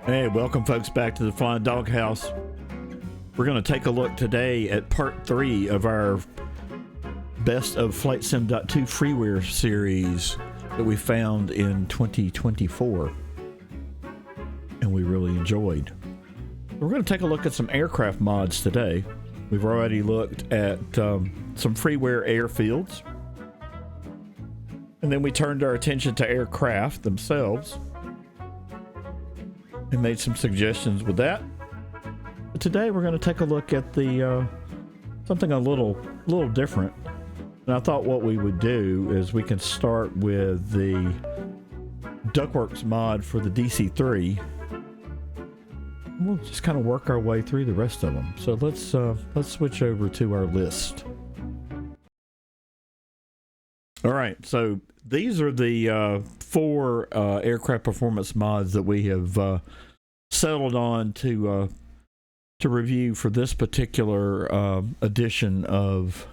Hey, welcome folks back to the Flying Doghouse. We're going to take a look today at part 3 of our Best of Flightsim.to freeware series that we found in 2024 and we really enjoyed. We're going to take a look at some aircraft mods today. We've already looked at some freeware airfields, and then we turned our attention to aircraft themselves and made some suggestions with that. But today we're going to take a look at the something a little different. And I thought what we would do is we can start with the Duckworks mod for the DC-3. We'll just kind of work our way through the rest of them. So let's switch over to our list. All right, so these are the 4 aircraft performance mods that we have settled on to review for this particular edition of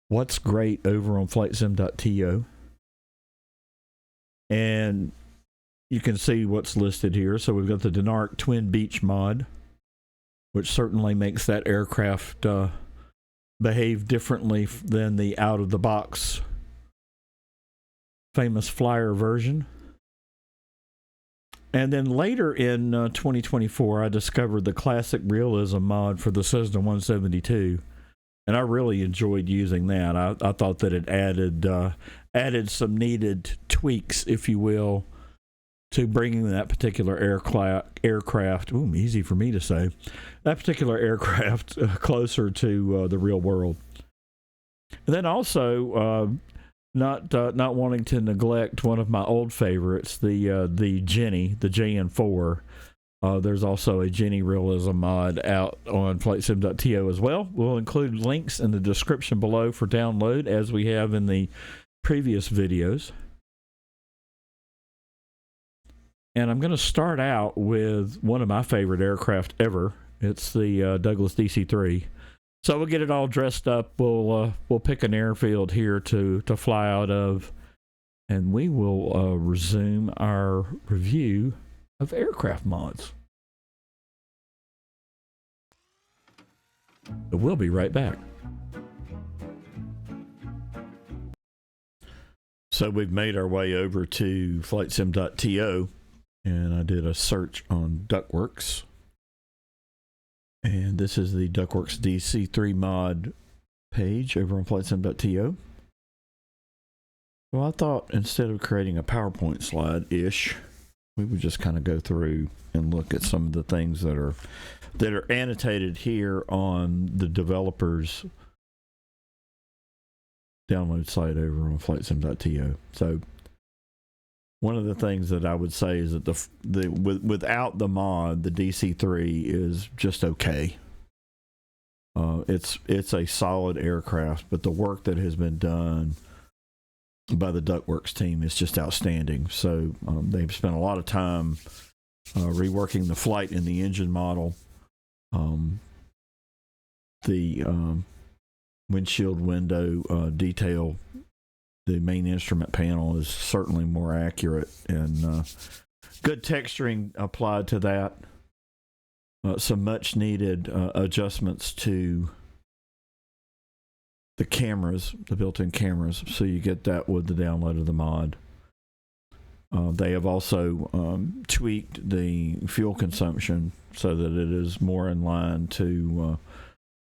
What's Great over on Flightsim.to. And you can see what's listed here. So we've got the Denarq Twin Beech mod, which certainly makes that aircraft behave differently than the out-of-the-box famous flyer version. And then later in 2024, I discovered the classic Realim mod for the Cessna 172, and I really enjoyed using that. I thought that it added some needed tweaks, if you will, to bringing that particular aircraft, easy for me to say, that particular aircraft closer to the real world. And then also, not wanting to neglect one of my old favorites, the Jenny, the JN4. There's also a Jenny Realim mod out on Flightsim.to as well. We'll include links in the description below for download, as we have in the previous videos. And I'm going to start out with one of my favorite aircraft ever. It's the Douglas DC-3. So we'll get it all dressed up. We'll pick an airfield here to fly out of, and we will resume our review of aircraft mods. But we'll be right back. So we've made our way over to Flightsim.to, and I did a search on Duckworks. And this is the Duckworks DC-3 mod page over on Flightsim.to. Well, I thought instead of creating a PowerPoint slide-ish, we would just kind of go through and look at some of the things that are annotated here on the developer's download site over on Flightsim.to. So one of the things that I would say is that without the mod, the DC-3 is just okay. It's a solid aircraft, but the work that has been done by the Duckworks team is just outstanding. So they've spent a lot of time reworking the flight and the engine model. The windshield window detail, the main instrument panel is certainly more accurate, and good texturing applied to that. Some much needed adjustments to the cameras, the built-in cameras, so you get that with the download of the mod. They have also tweaked the fuel consumption so that it is more in line to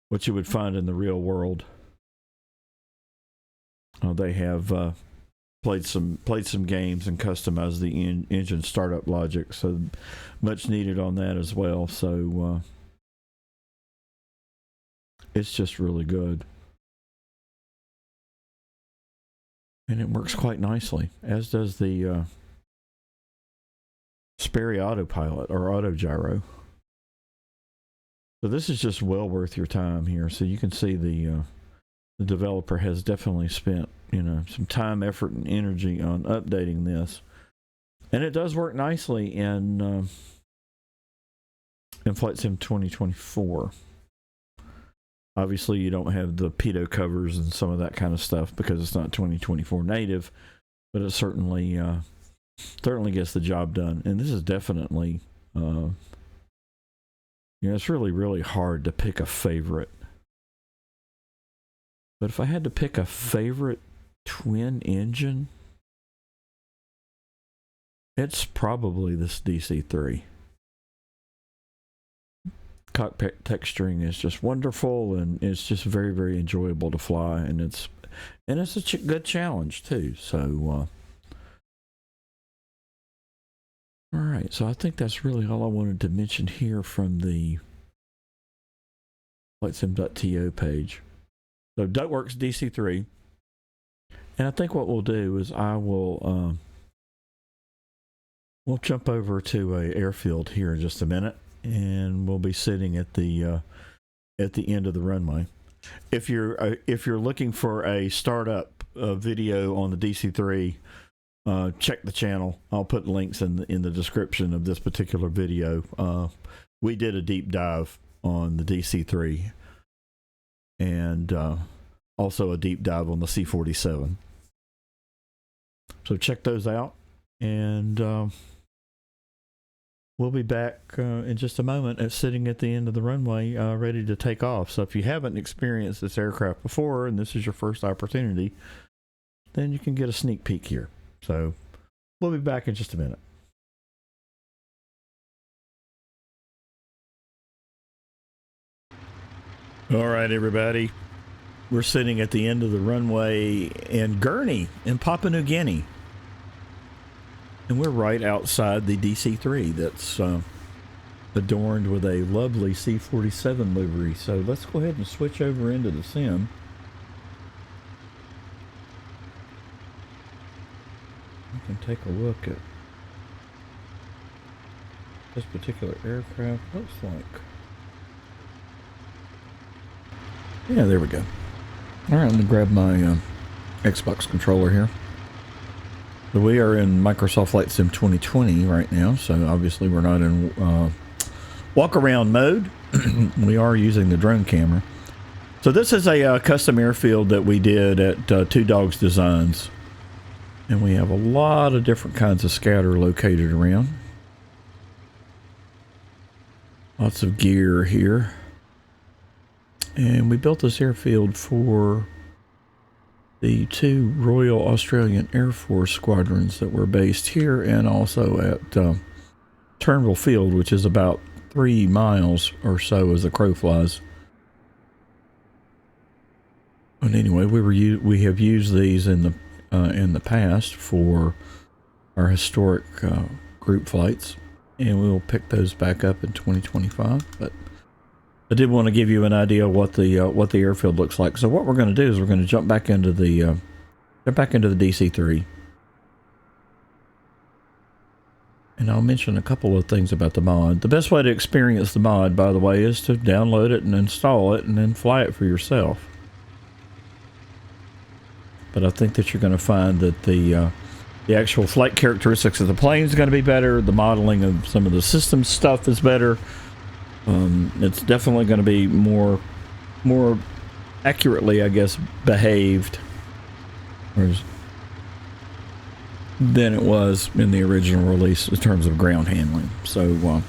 what you would find in the real world. They have played some games and customized the engine startup logic, so much needed on that as well. So it's just really good, and it works quite nicely, as does the Sperry autopilot or auto gyro. So this is just well worth your time here. So you can see the developer has definitely spent, some time, effort, and energy on updating this, and it does work nicely in Flightsim 2024. Obviously, you don't have the pitot covers and some of that kind of stuff because it's not 2024 native, but it certainly gets the job done. And this is definitely It's really, really hard to pick a favorite. But if I had to pick a favorite twin engine, it's probably this DC-3. Cockpit texturing is just wonderful, and it's just very, very enjoyable to fly, and it's a good challenge too. So, all right. So I think that's really all I wanted to mention here from the Flightsim.to page. So Duckworks DC-3, and I think what we'll do is we'll jump over to a airfield here in just a minute, and we'll be sitting at the end of the runway. If you're looking for a startup video on the DC-3, check the channel. I'll put links in the description of this particular video. We did a deep dive on the DC-3, and also a deep dive on the C-47. So check those out, and we'll be back in just a moment sitting at the end of the runway, ready to take off. So if you haven't experienced this aircraft before and this is your first opportunity, then you can get a sneak peek here. So we'll be back in just a minute. All right, everybody. We're sitting at the end of the runway in Gurney in Papua New Guinea. And we're right outside the DC-3 that's adorned with a lovely C-47 livery. So let's go ahead and switch over into the sim. You can take a look at this particular aircraft. Looks like. Yeah, there we go. All right, I'm going to grab my Xbox controller here. So we are in Microsoft Flight Sim 2020 right now, so obviously we're not in walk-around mode. We are using the drone camera. So this is a custom airfield that we did at Two Dogs Designs. And we have a lot of different kinds of scatter located around. Lots of gear here. And we built this airfield for the two Royal Australian Air Force squadrons that were based here and also at Turnbull Field, which is about 3 miles or so as the crow flies. But anyway, we have used these in the past for our historic group flights, and we'll pick those back up in 2025. But I did want to give you an idea of what the airfield looks like. So what we're going to do is we're going to jump back into the DC-3, and I'll mention a couple of things about the mod. The best way to experience the mod, by the way, is to download it and install it, and then fly it for yourself. But I think that you're going to find that the actual flight characteristics of the plane is going to be better. The modeling of some of the system stuff is better. It's definitely going to be more accurately, I guess, behaved than it was in the original release in terms of ground handling. So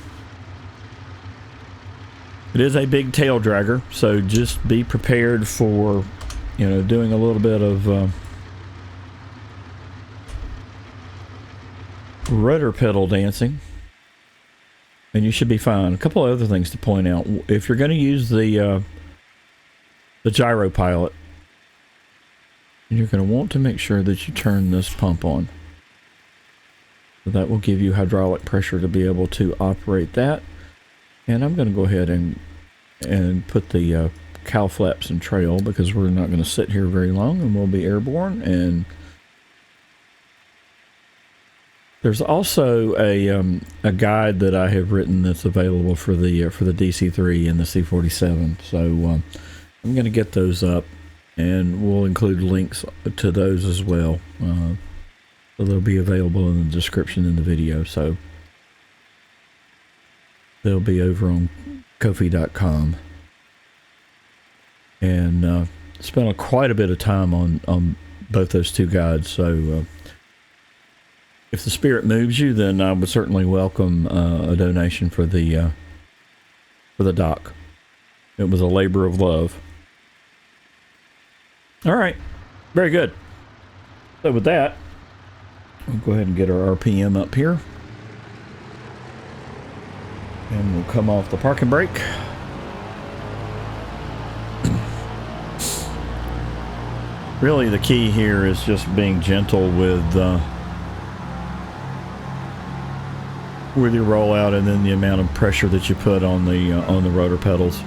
it is a big tail dragger, so just be prepared for, doing a little bit of rudder pedal dancing. And you should be fine. A couple of other things to point out. If you're going to use the gyro pilot, you're going to want to make sure that you turn this pump on. So that will give you hydraulic pressure to be able to operate that. And I'm going to go ahead and put the cow flaps in trail, because we're not going to sit here very long and we'll be airborne. And there's also a guide that I have written that's available for the DC-3 and the C-47. So I'm going to get those up, and we'll include links to those as well. So they'll be available in the description in the video. So they'll be over on Ko-fi.com. And spent quite a bit of time on both those two guides. So if the spirit moves you, then I would certainly welcome a donation for the dock. It was a labor of love. All right, very good. So with that, we'll go ahead and get our RPM up here, and we'll come off the parking brake. Really, the key here is just being gentle with your rollout, and then the amount of pressure that you put on the rotor pedals.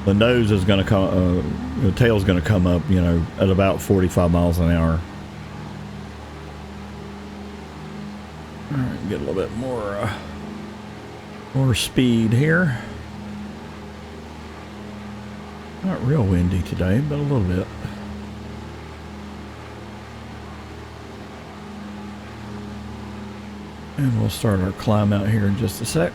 The nose is going to come, the tail's going to come up, you know, at about 45 miles an hour. All right, get a little bit more speed here. Not real windy today, but a little bit. And we'll start our climb out here in just a sec.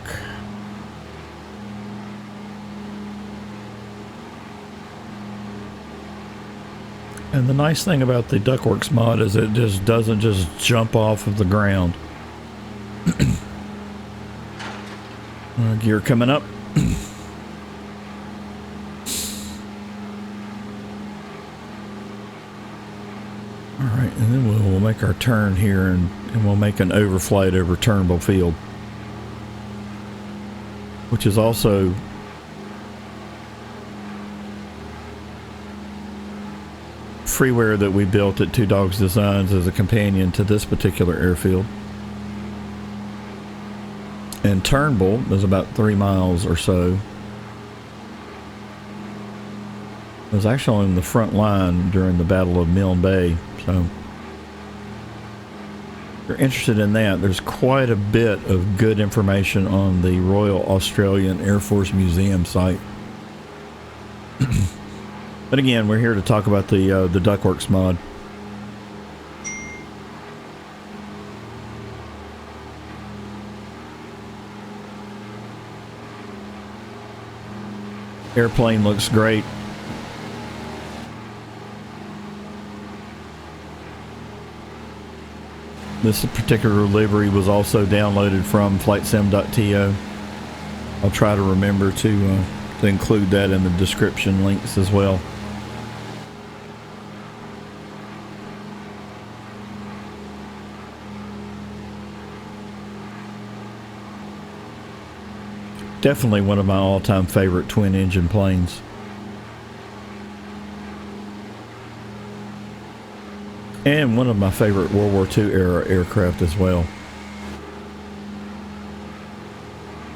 And the nice thing about the Duckworks mod is it just doesn't just jump off of the ground. Gear coming up. Alright, and then we'll make our turn here, and we'll make an overflight over Turnbull Field, which is also freeware that we built at Two Dogs Designs as a companion to this particular airfield. And Turnbull is about 3 miles or so. It was actually on the front line during the Battle of Milne Bay. So if you're interested in that, there's quite a bit of good information on the Royal Australian Air Force Museum site. But again, we're here to talk about the Duckworks mod. Airplane looks great. This particular livery was also downloaded from Flightsim.to. I'll try to remember to include that in the description links as well. Definitely one of my all-time favorite twin-engine planes. And one of my favorite World War II era aircraft as well.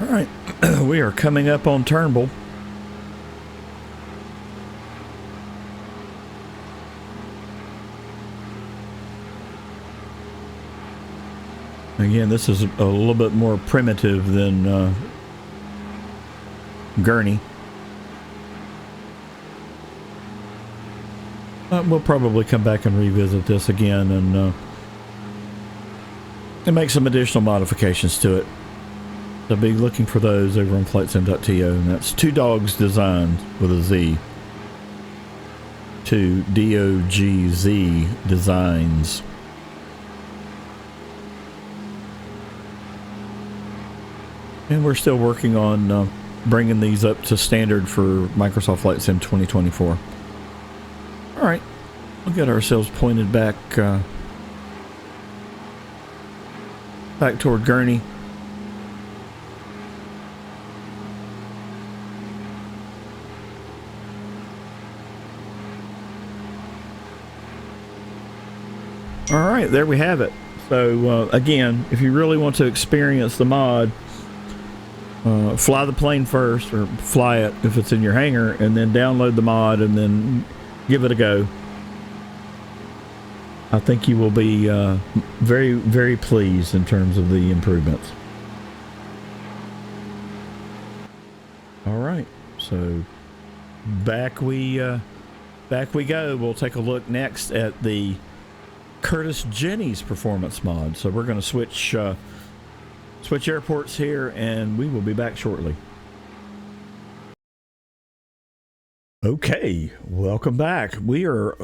Alright, we are coming up on Turnbull. Again, this is a little bit more primitive than Gurney. We'll probably come back and revisit this again and make some additional modifications to it. So be looking for those over on Flightsim.to, and that's Two Dogs Designs with a Z. To DOGZ Designs. And we're still working on bringing these up to standard for Microsoft Flight Sim 2024. Alright, we'll get ourselves pointed back toward Gurney. Alright, there we have it. So again, if you really want to experience the mod, fly the plane first, or fly it if it's in your hangar, and then download the mod and then give it a go. I think you will be very, very pleased in terms of the improvements. All right, so back we go. We'll take a look next at the Curtis Jennings performance mod. So we're going to switch airports here, and we will be back shortly. Okay, welcome back. We are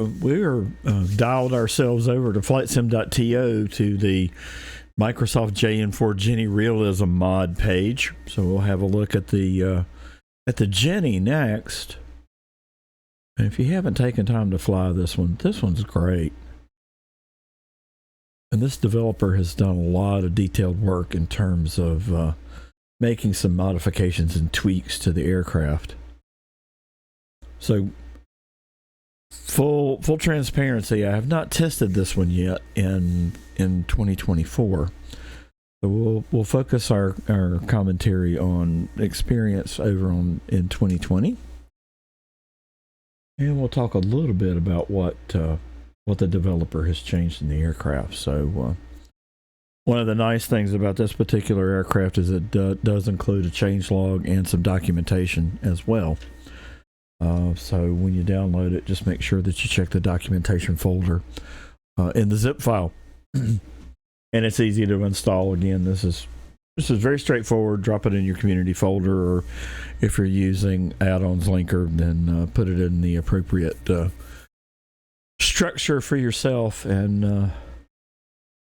dialed ourselves over to Flightsim.to to the Microsoft JN4 Jenny Realism mod page. So we'll have a look at the Jenny next. And if you haven't taken time to fly this one's great. And this developer has done a lot of detailed work in terms of making some modifications and tweaks to the aircraft. So, full transparency, I have not tested this one yet in 2024. So we'll focus our commentary on experience over in 2020, and we'll talk a little bit about what the developer has changed in the aircraft. So, one of the nice things about this particular aircraft is it does include a changelog and some documentation as well. So when you download it, just make sure that you check the documentation folder in the zip file. And it's easy to install. Again, this is very straightforward. Drop it in your community folder, or if you're using add-ons linker, then put it in the appropriate structure for yourself, and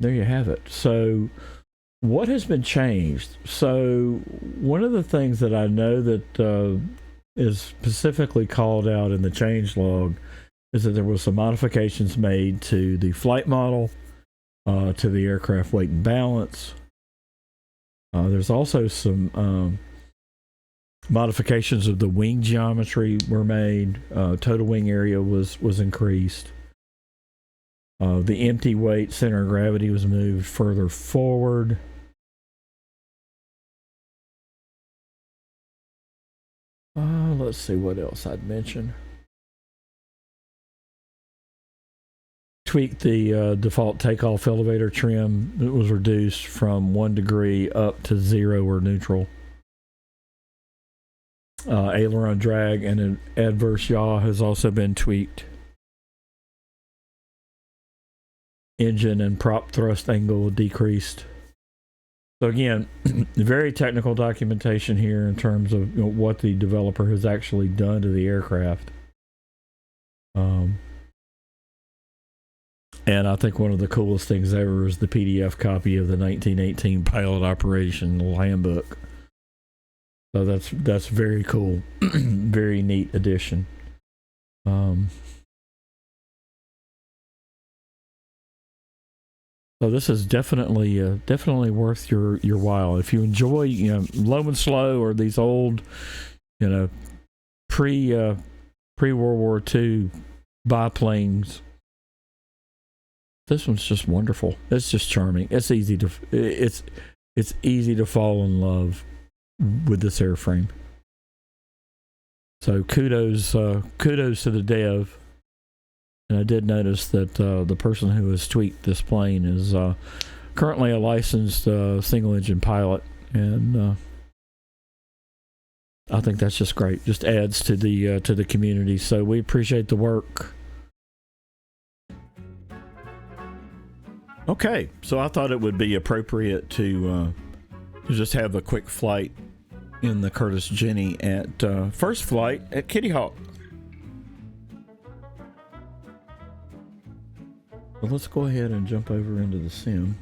there you have it. So what has been changed? So one of the things that I know that is specifically called out in the changelog is that there was some modifications made to the flight model, to the aircraft weight and balance. There's also some modifications of the wing geometry were made. Total wing area was increased. The empty weight center of gravity was moved further forward. Let's see what else I'd mention. Tweaked the default takeoff elevator trim. It was reduced from 1 degree up to 0 or neutral. Aileron drag and an adverse yaw has also been tweaked. Engine and prop thrust angle decreased. So again, very technical documentation here in terms of what the developer has actually done to the aircraft. And I think one of the coolest things ever is the PDF copy of the 1918 Pilot Operational Handbook. So that's very cool, very neat addition. So this is definitely worth your while if you enjoy low and slow or these old pre World War II biplanes. This one's just wonderful. It's just charming. It's easy to fall in love with this airframe. So kudos to the dev. And I did notice that the person who has tweaked this plane is currently a licensed single-engine pilot, and I think that's just great. Just adds to the community. So we appreciate the work. Okay, so I thought it would be appropriate to just have a quick flight in the Curtiss Jenny at first flight at Kitty Hawk. Well, let's go ahead and jump over into the sim.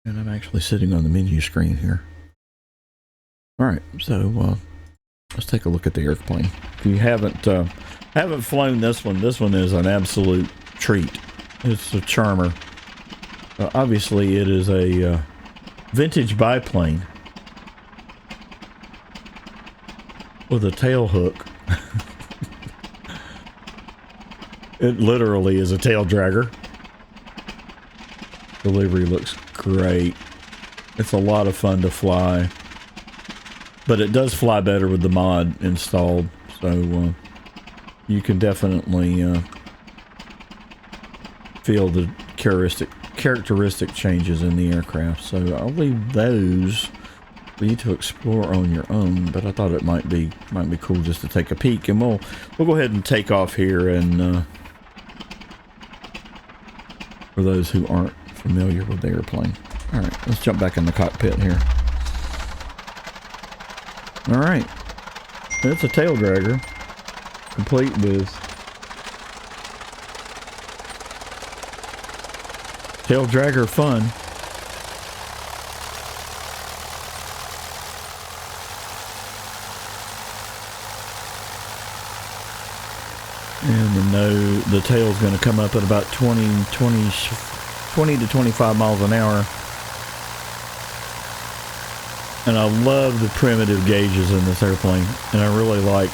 And I'm actually sitting on the menu screen here. All right, so let's take a look at the airplane. If you haven't flown this one is an absolute treat. It's a charmer. Obviously, it is a vintage biplane with a tail hook. It literally is a tail dragger. Delivery looks great. It's a lot of fun to fly, but it does fly better with the mod installed, so you can definitely feel the characteristic changes in the aircraft. So I'll leave those for you to explore on your own, but I thought it might be cool just to take a peek, and we'll go ahead and take off here. And for those who aren't familiar with the airplane, Alright, let's jump back in the cockpit here. Alright. It's a tail dragger. Complete with tail dragger fun. And the tail's going to come up at about 20 to 25 miles an hour. And I love the primitive gauges in this airplane. And I really like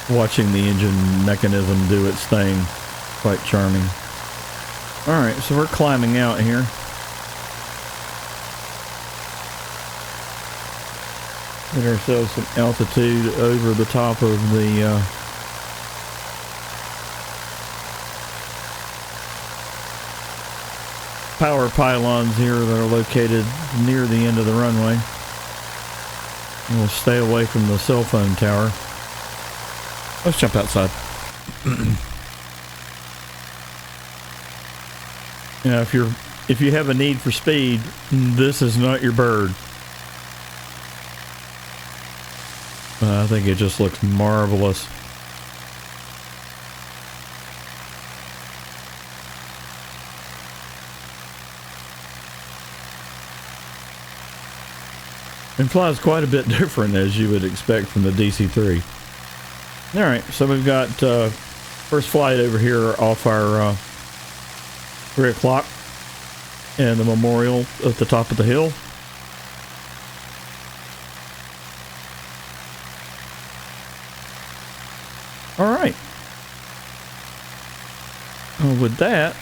watching the engine mechanism do its thing. Quite charming. Alright, so we're climbing out here. Get ourselves some altitude over the top of the power pylons here that are located near the end of the runway. And we'll stay away from the cell phone tower. Let's jump outside. Now, if you have a need for speed, this is not your bird. I think it just looks marvelous. And flies quite a bit different, as you would expect from the DC-3. Alright, so we've got first flight over here off our 3 o'clock and the memorial at the top of the hill. Alright. With that,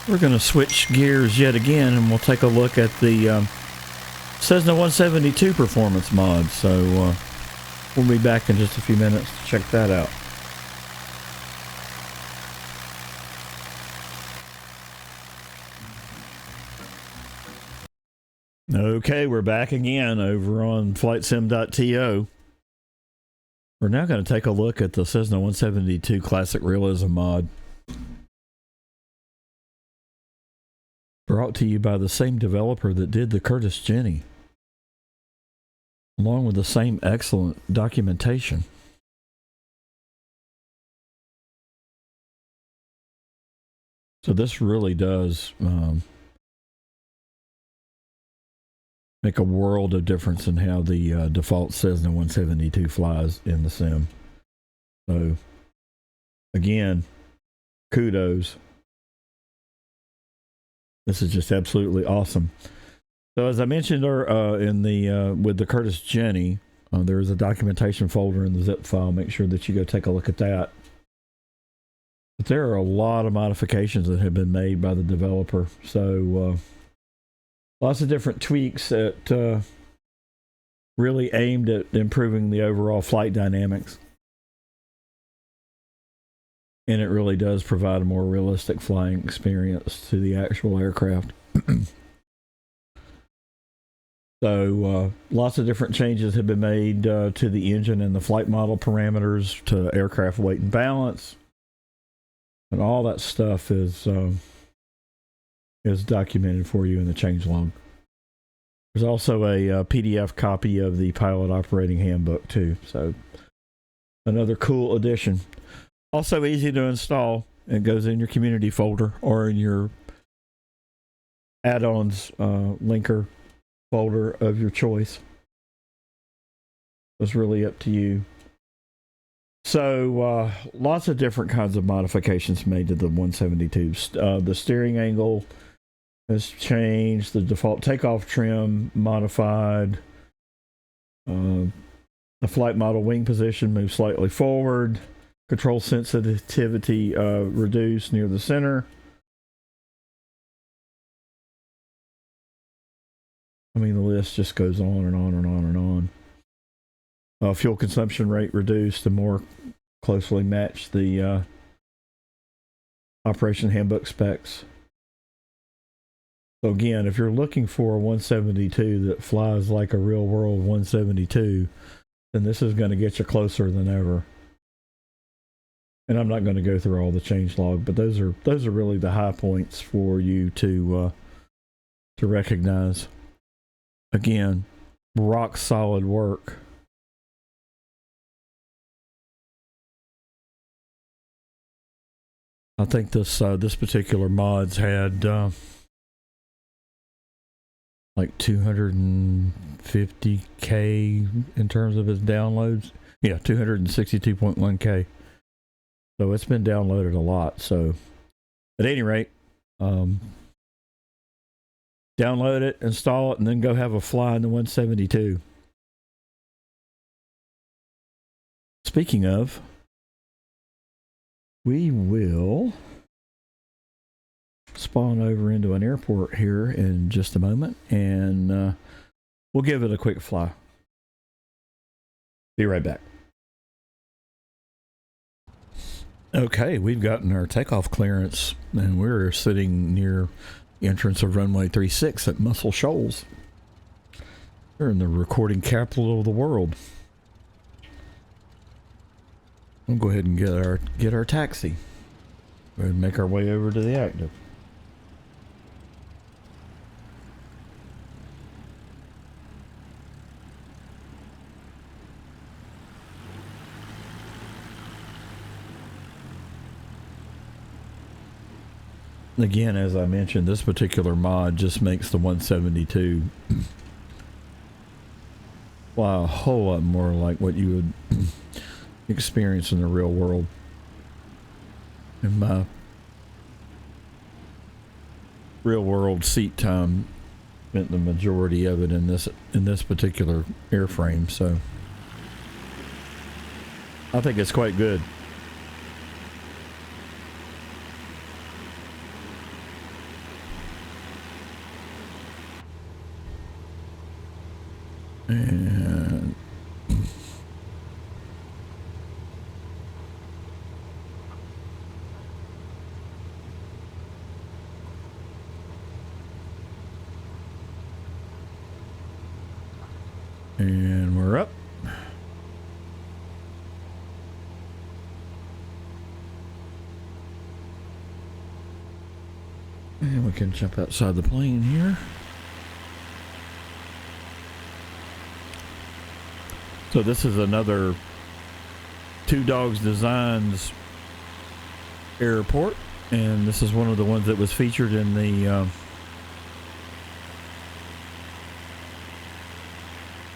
we're going to switch gears yet again, and we'll take a look at the Cessna 172 performance mod. So we'll be back in just a few minutes to check that out. Okay, we're back again over on Flightsim.to. We're now going to take a look at the Cessna 172 Classic Realism mod. Brought to you by the same developer that did the Curtis Jenny, along with the same excellent documentation. So this really does make a world of difference in how the default Cessna 172 flies in the sim. So again, kudos. This is just absolutely awesome. So as I mentioned in the with the Curtis Jenny, there is a documentation folder in the zip file. Make sure that you go take a look at that. But there are a lot of modifications that have been made by the developer. So lots of different tweaks that really aimed at improving the overall flight dynamics. And it really does provide a more realistic flying experience to the actual aircraft. So lots of different changes have been made to the engine and the flight model parameters, to aircraft weight and balance. And all that stuff is documented for you in the changelog. There's also a PDF copy of the pilot operating handbook too. So another cool addition. Also easy to install. It goes in your community folder or in your add-ons linker folder of your choice. It's really up to you. So lots of different kinds of modifications made to the 172. The steering angle has changed. The default takeoff trim modified. The flight model wing position moved slightly forward. Control sensitivity reduced near the center. I mean, the list just goes on and on and on and on. Fuel consumption rate reduced to more closely match the operation handbook specs. So again, if you're looking for a 172 that flies like a real world 172, then this is going to get you closer than ever. And I'm not going to go through all the changelog, but those are really the high points for you to recognize. Again, rock solid work. I think this particular mod's had like 250K in terms of its downloads. Yeah, 262.1K. So it's been downloaded a lot. So at any rate, download it, install it, and then go have a fly in the 172. Speaking of, we will spawn over into an airport here in just a moment, and we'll give it a quick fly. Be right back. Okay, we've gotten our takeoff clearance, and we're sitting near the entrance of runway 36 at Muscle Shoals. We're in the recording capital of the world. We'll go ahead and get our taxi. Go ahead and make our way over to the active. Again, as I mentioned, this particular mod just makes the 172 fly a whole lot more like what you would experience in the real world. In my real world seat time, spent the majority of it in this particular airframe, so I think it's quite good. And we're up. And we can jump outside the plane here. So this is another Two Dogs Designs airport, and this is one of the ones that was featured in the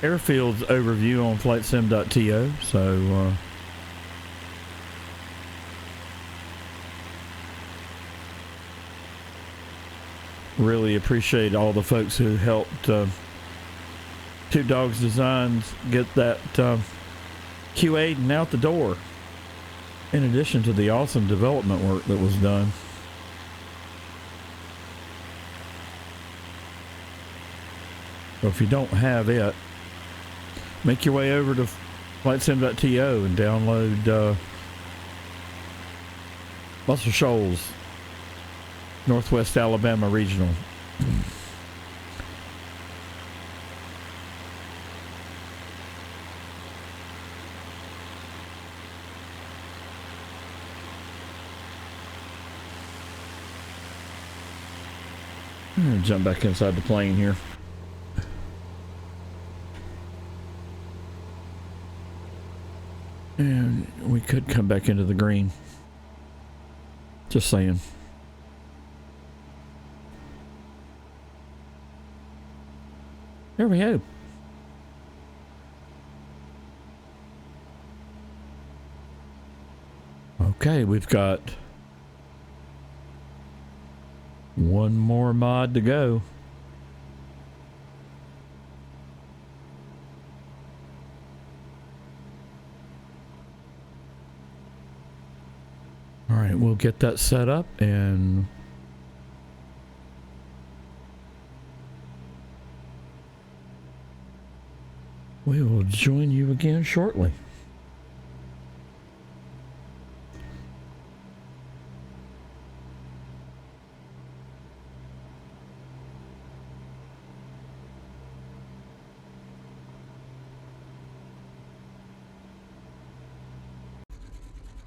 airfields overview on Flightsim.to. So really appreciate all the folks who helped Two Dogs Designs get that QA'd and out the door, in addition to the awesome development work that was done. So if you don't have it, make your way over to Flightsim.to and download Muscle Shoals, Northwest Alabama Regional. I'm gonna jump back inside the plane here. And we could come back into the green. Just saying. There we go. Okay, we've got one more mod to go. All right, we'll get that set up and we will join you again shortly.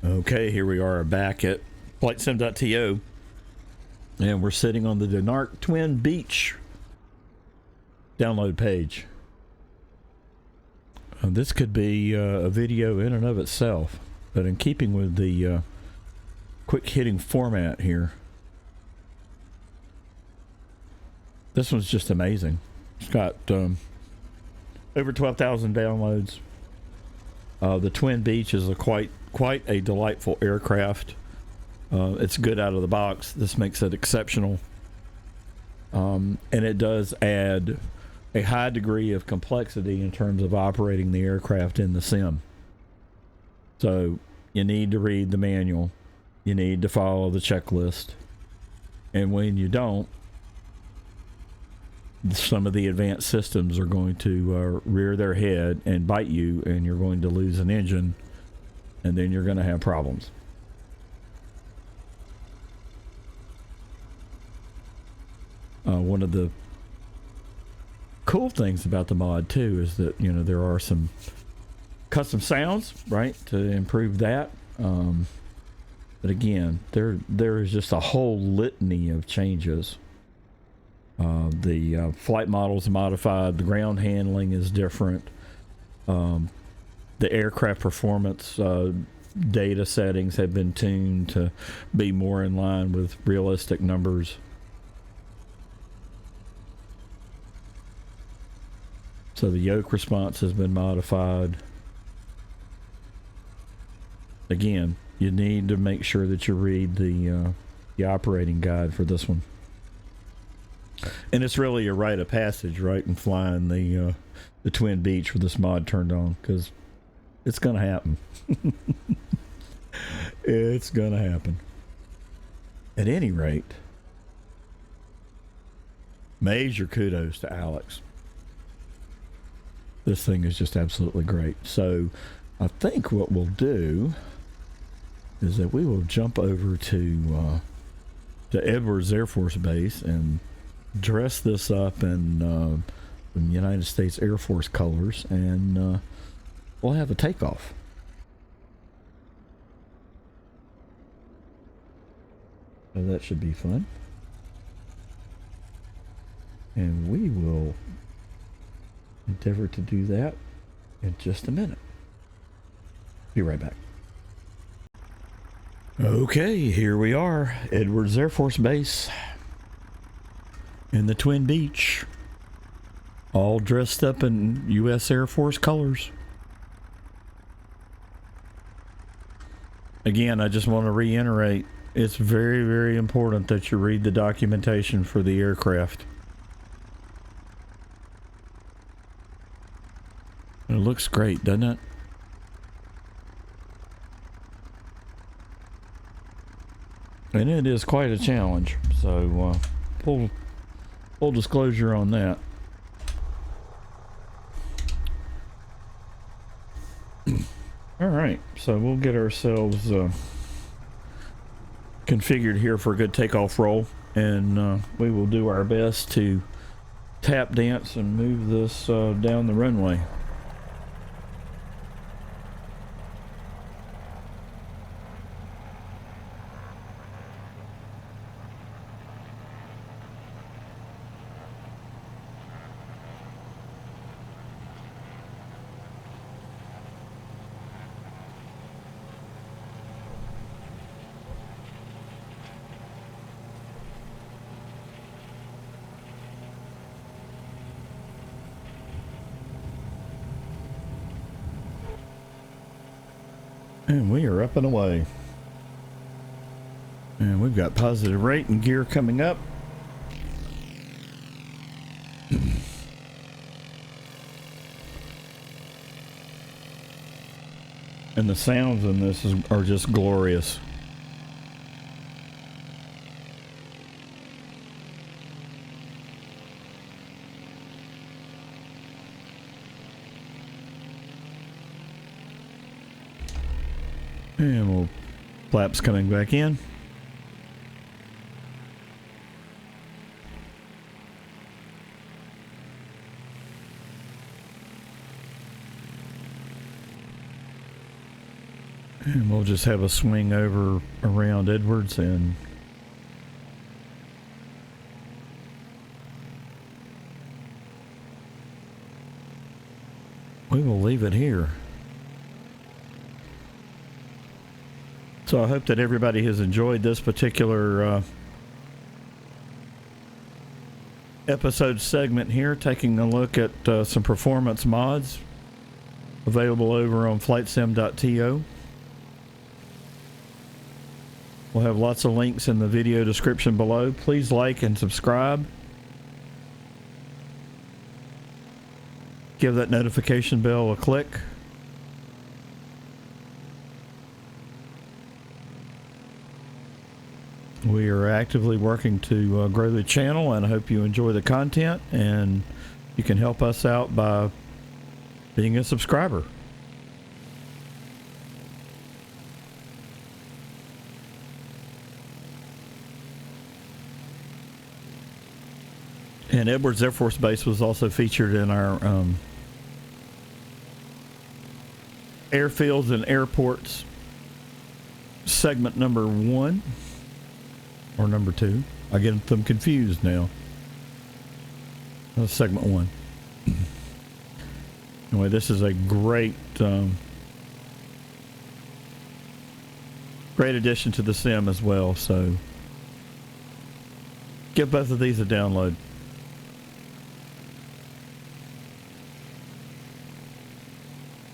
Okay, here we are back at Flightsim.to, and we're sitting on the Denarq Twin Beech download page. This could be a video in and of itself, but in keeping with the quick hitting format here, this one's just amazing. It's got over 12,000 downloads. The Twin Beech is quite a delightful aircraft. It's good out of the box. This makes it exceptional. And it does add a high degree of complexity in terms of operating the aircraft in the sim. So you need to read the manual. You need to follow the checklist. And when you don't, some of the advanced systems are going to rear their head and bite you, and you're going to lose an engine, and then you're going to have problems. One of the cool things about the mod too is that, you know, there are some custom sounds, right, to improve that. But again, there is just a whole litany of changes. The flight model is modified. The ground handling is different. The aircraft performance data settings have been tuned to be more in line with realistic numbers. So the yoke response has been modified. Again, you need to make sure that you read the operating guide for this one. And it's really a rite of passage, right, in flying the Twin Beech with this mod turned on, because it's going to happen. It's going to happen. At any rate, major kudos to Alex. This thing is just absolutely great. So I think what we'll do is that we will jump over to Edwards Air Force Base and dress this up in United States Air Force colors, and we'll have a takeoff. So that should be fun. And we will endeavor to do that in just a minute. Be right back. Okay, here we are, Edwards Air Force Base in the Twin Beech, all dressed up in U.S. Air Force colors. Again, I just want to reiterate, it's very, very important that you read the documentation for the aircraft. It looks great, doesn't it? And it is quite a challenge, so full disclosure on that. All right, so we'll get ourselves configured here for a good takeoff roll, and we will do our best to tap dance and move this down the runway. And we are up and away. And we've got positive rate and gear coming up. And the sounds in this are just glorious. And we'll flaps coming back in. And we'll just have a swing over around Edwards and we will leave it here. So I hope that everybody has enjoyed this particular episode segment here, taking a look at some performance mods available over on Flightsim.to. We'll have lots of links in the video description below. Please like and subscribe. Give that notification bell a click. We are actively working to grow the channel, and I hope you enjoy the content, and you can help us out by being a subscriber. And Edwards Air Force Base was also featured in our airfields and airports segment number 1 or number 2. I get them confused now. That's segment 1. Anyway, this is a great great addition to the sim as well, so give both of these a download.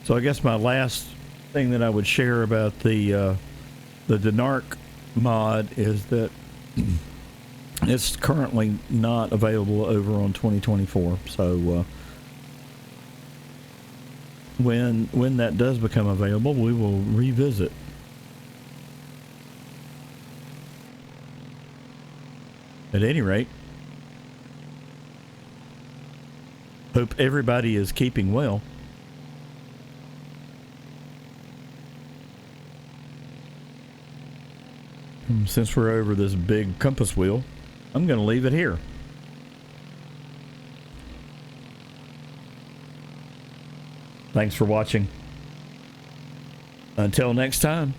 So I guess my last thing that I would share about the Denarq mod is that it's currently not available over on 2024. So when that does become available, we will revisit. At any rate, hope everybody is keeping well. Since we're over this big compass wheel, I'm going to leave it here. Thanks for watching. Until next time.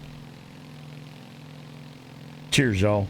Cheers, y'all.